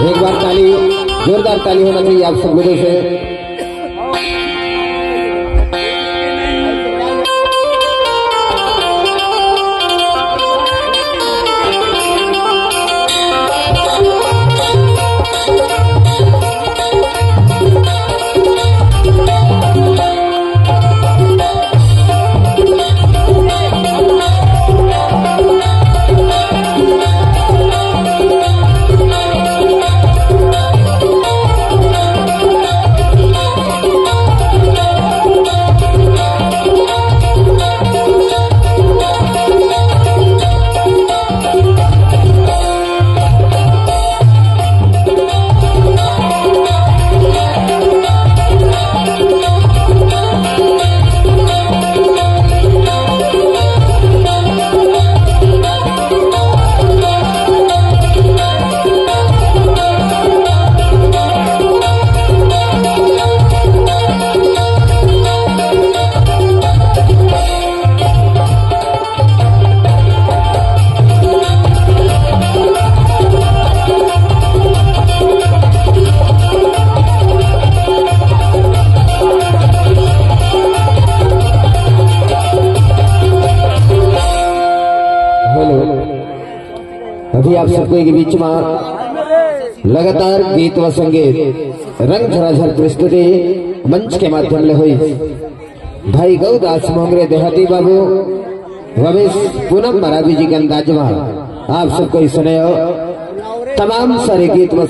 एक बार ताली, जोरदार ताली होना चाहिए आप सब लोगों से। अभी आप सबको के बीच में लगातार गीत व संगीत रंग झराझर प्रस्तुति मंच के माध्यम ले हुई। भाई गौदास मोंगरे देहाती बाबू रमेश पूनम महाराज जी के अंदाज में आप सबको सुने तमाम सारे गीत व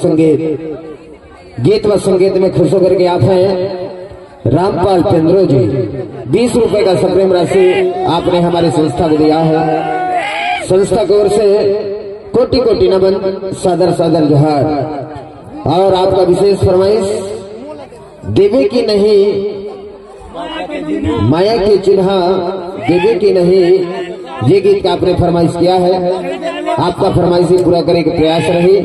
संगीत में खुश होकर के आप हैं रामपाल पेंद्रो जी। 20 रुपए का सप्रेम राशि आपने हमारी संस्था को दिया है। संस्था की ओर से कोटि कोटि नमन, सादर सादर जोहार। और आपका विशेष फरमाइश देवी की नहीं माया की चिन्ह, देवी की नहीं, ये गीत का आपने फरमाइश किया है। आपका फरमाइश ही पूरा करने का प्रयास रही।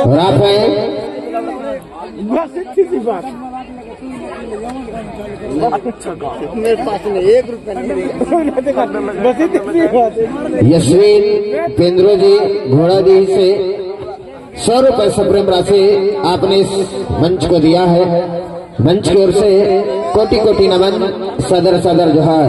और आप हैं मेरे पास में 1 रुपया यशवीन पेंद्रो जी घोड़ा दी से 100 रुपए सप्रेम राशि आपने इस मंच को दिया है। मंच की ओर से कोटि कोटि नमन, सदर सदर जोहार।